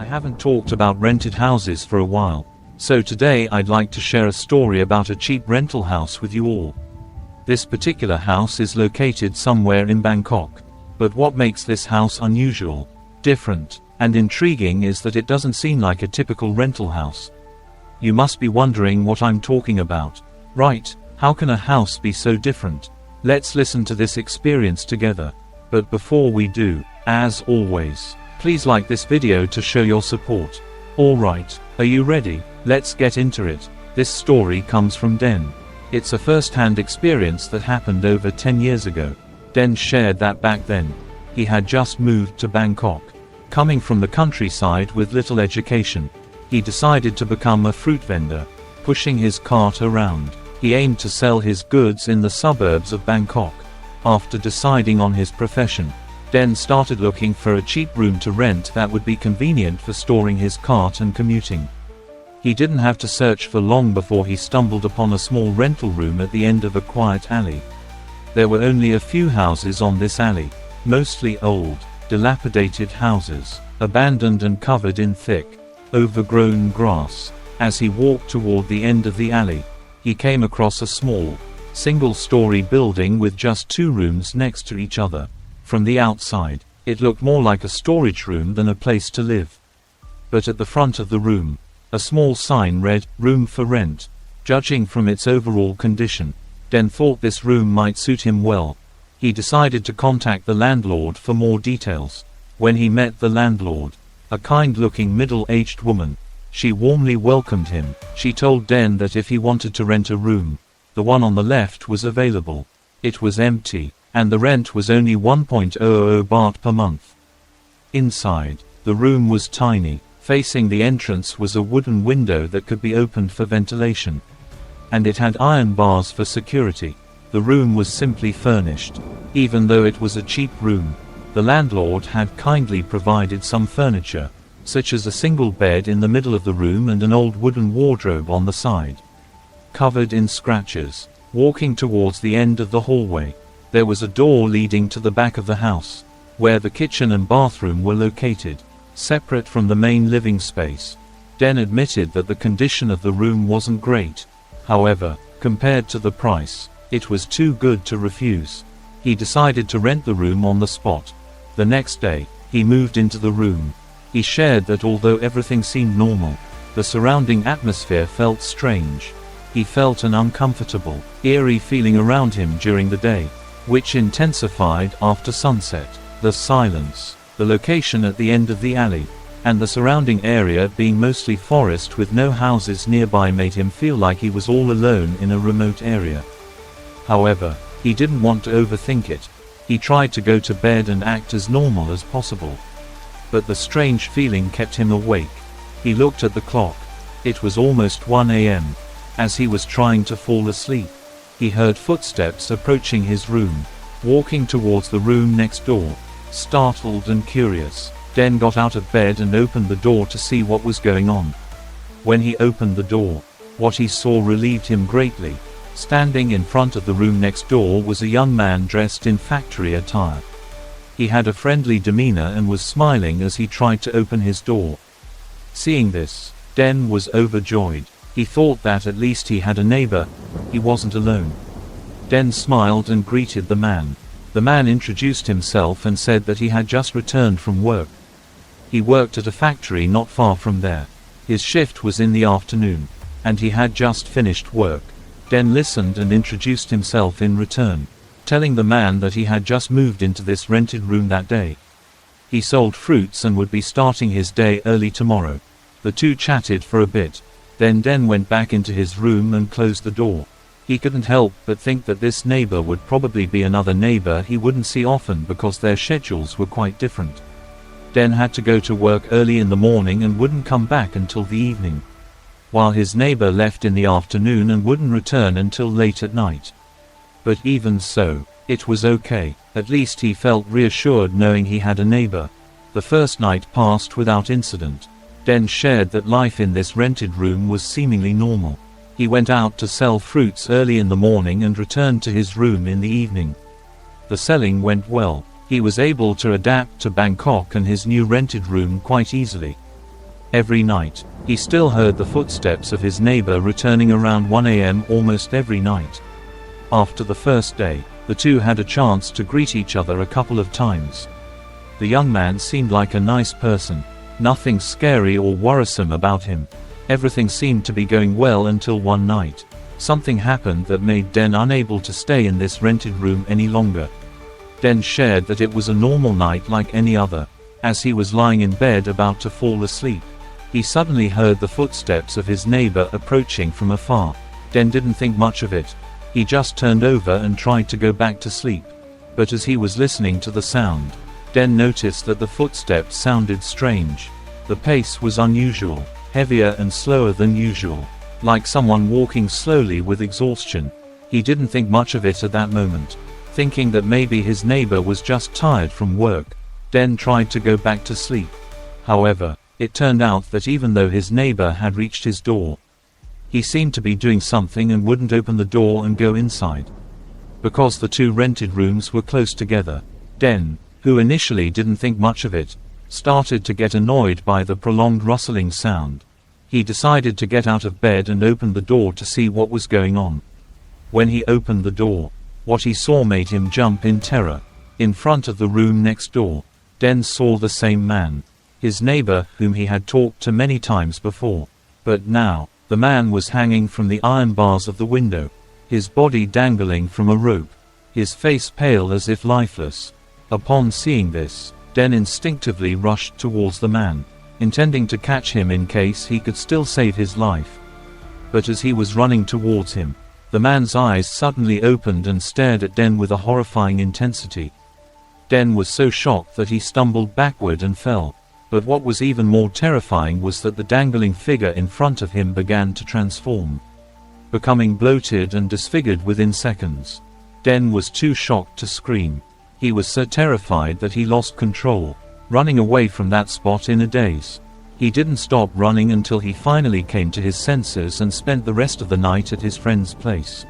haven't talked about rented houses for a while, so today I'd like to share a story about a cheap rental house with you all. This particular house is located somewhere in Bangkok, but what makes this house unusual, different, and intriguing is that it doesn't seem like a typical rental house. You must be wondering what I'm talking about. Right, how can a house be so different? Let's listen to this experience together. But before we do, as always, please like this video to show your support. Alright, are you ready? Let's get into it. This story comes from Den. It's a first-hand experience that happened over 10 years ago. Den shared that back then, he had just moved to Bangkok. Coming from the countryside with little education, he decided to become a fruit vendor, pushing his cart around. He aimed to sell his goods in the suburbs of Bangkok. After deciding on his profession, Den started looking for a cheap room to rent that would be convenient for storing his cart and commuting. He didn't have to search for long before he stumbled upon a small rental room at the end of a quiet alley. There were only a few houses on this alley, mostly old, dilapidated houses, abandoned and covered in thick, overgrown grass. As he walked toward the end of the alley, he came across a small, single-story building with just 2 rooms next to each other. From the outside, it looked more like a storage room than a place to live. But at the front of the room, a small sign read, "Room for Rent." Judging from its overall condition, Den thought this room might suit him well. He decided to contact the landlord for more details. When he met the landlord, a kind-looking middle-aged woman, she warmly welcomed him. She told Den that if he wanted to rent a room, the one on the left was available. It was empty, and the rent was only 1.00 baht per month. Inside, the room was tiny. Facing the entrance was a wooden window that could be opened for ventilation. And it had iron bars for security. The room was simply furnished. Even though it was a cheap room, the landlord had kindly provided some furniture, such as a single bed in the middle of the room and an old wooden wardrobe on the side. Covered in scratches, walking towards the end of the hallway, there was a door leading to the back of the house, where the kitchen and bathroom were located, separate from the main living space. Den admitted that the condition of the room wasn't great. However, compared to the price, it was too good to refuse. He decided to rent the room on the spot. The next day, he moved into the room. He shared that although everything seemed normal, the surrounding atmosphere felt strange. He felt an uncomfortable, eerie feeling around him during the day, which intensified after sunset. The silence, the location at the end of the alley, and the surrounding area being mostly forest with no houses nearby made him feel like he was all alone in a remote area. However, he didn't want to overthink it. He tried to go to bed and act as normal as possible. But the strange feeling kept him awake. He looked at the clock. It was almost 1 a.m. As he was trying to fall asleep, he heard footsteps approaching his room, walking towards the room next door. Startled and curious, Den got out of bed and opened the door to see what was going on. When he opened the door, what he saw relieved him greatly. Standing in front of the room next door was a young man dressed in factory attire. He had a friendly demeanor and was smiling as he tried to open his door. Seeing this, Den was overjoyed. He thought that at least he had a neighbor. He wasn't alone. Den smiled and greeted the man. The man introduced himself and said that he had just returned from work. He worked at a factory not far from there. His shift was in the afternoon, and he had just finished work. Den listened and introduced himself in return, telling the man that he had just moved into this rented room that day. He sold fruits and would be starting his day early tomorrow. The two chatted for a bit. Then Den went back into his room and closed the door. He couldn't help but think that this neighbor would probably be another neighbor he wouldn't see often because their schedules were quite different. Den had to go to work early in the morning and wouldn't come back until the evening, while his neighbor left in the afternoon and wouldn't return until late at night. But even so, it was okay. At least he felt reassured knowing he had a neighbor. The first night passed without incident. Den shared that life in this rented room was seemingly normal. He went out to sell fruits early in the morning and returned to his room in the evening. The selling went well. He was able to adapt to Bangkok and his new rented room quite easily. Every night, he still heard the footsteps of his neighbor returning around 1 a.m. almost every night. After the first day, the two had a chance to greet each other a couple of times. The young man seemed like a nice person. Nothing scary or worrisome about him. Everything seemed to be going well until one night. Something happened that made Den unable to stay in this rented room any longer. Den shared that it was a normal night like any other. As he was lying in bed about to fall asleep, he suddenly heard the footsteps of his neighbor approaching from afar. Den didn't think much of it. He just turned over and tried to go back to sleep. But as he was listening to the sound, Den noticed that the footsteps sounded strange. The pace was unusual, heavier and slower than usual, like someone walking slowly with exhaustion. He didn't think much of it at that moment, thinking that maybe his neighbor was just tired from work. Den tried to go back to sleep. However, it turned out that even though his neighbor had reached his door, he seemed to be doing something and wouldn't open the door and go inside. Because the two rented rooms were close together, Den, who initially didn't think much of it, started to get annoyed by the prolonged rustling sound. He decided to get out of bed and open the door to see what was going on. When he opened the door, what he saw made him jump in terror. In front of the room next door, Den saw the same man, his neighbor whom he had talked to many times before. But now, the man was hanging from the iron bars of the window, his body dangling from a rope, his face pale as if lifeless. Upon seeing this, Den instinctively rushed towards the man, intending to catch him in case he could still save his life. But as he was running towards him, the man's eyes suddenly opened and stared at Den with a horrifying intensity. Den was so shocked that he stumbled backward and fell. But what was even more terrifying was that the dangling figure in front of him began to transform, becoming bloated and disfigured within seconds. Den was too shocked to scream. He was so terrified that he lost control, running away from that spot in a daze. He didn't stop running until he finally came to his senses and spent the rest of the night at his friend's place.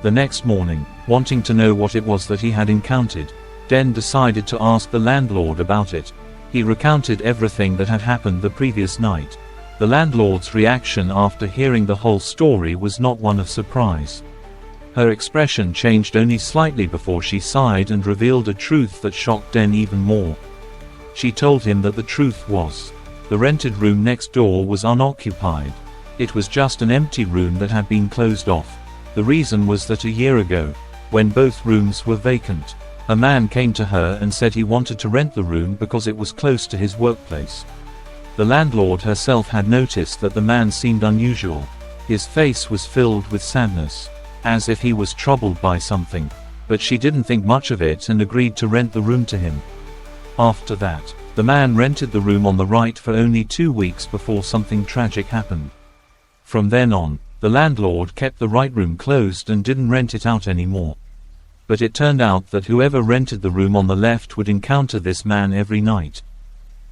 The next morning, wanting to know what it was that he had encountered, Den decided to ask the landlord about it. He recounted everything that had happened the previous night. The landlord's reaction after hearing the whole story was not one of surprise. Her expression changed only slightly before she sighed and revealed a truth that shocked Den even more. She told him that the truth was, the rented room next door was unoccupied. It was just an empty room that had been closed off. The reason was that a year ago, when both rooms were vacant, a man came to her and said he wanted to rent the room because it was close to his workplace. The landlord herself had noticed that the man seemed unusual. His face was filled with sadness, as if he was troubled by something, but she didn't think much of it and agreed to rent the room to him. After that, the man rented the room on the right for only 2 weeks before something tragic happened. From then on, the landlord kept the right room closed and didn't rent it out anymore. But it turned out that whoever rented the room on the left would encounter this man every night.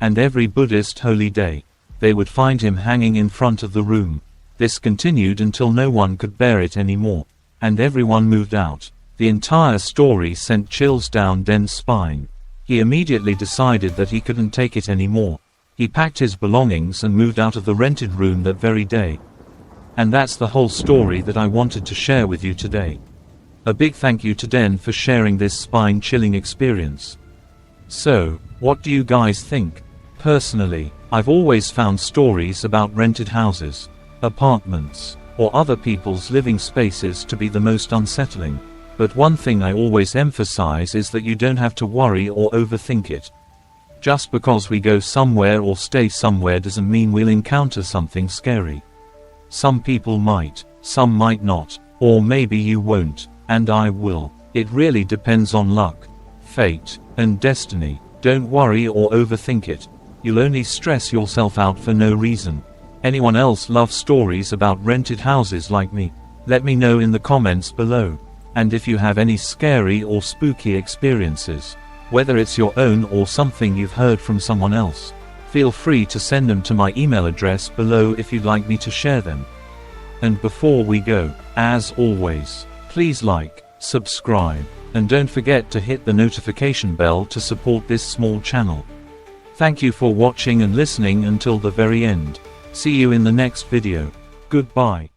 And every Buddhist holy day, they would find him hanging in front of the room. This continued until no one could bear it anymore, and everyone moved out. The entire story sent chills down Den's spine. He immediately decided that he couldn't take it anymore. He packed his belongings and moved out of the rented room that very day. And that's the whole story that I wanted to share with you today. A big thank you to Den for sharing this spine-chilling experience. So, what do you guys think? Personally, I've always found stories about rented houses, apartments, or other people's living spaces to be the most unsettling. But one thing I always emphasize is that you don't have to worry or overthink it. Just because we go somewhere or stay somewhere doesn't mean we'll encounter something scary. Some people might, some might not, or maybe you won't. And I will. It really depends on luck, fate, and destiny. Don't worry or overthink it. You'll only stress yourself out for no reason. Anyone else loves stories about rented houses like me? Let me know in the comments below. And if you have any scary or spooky experiences, whether it's your own or something you've heard from someone else, feel free to send them to my email address below if you'd like me to share them. And before we go, as always, please like, subscribe, and don't forget to hit the notification bell to support this small channel. Thank you for watching and listening until the very end. See you in the next video. Goodbye.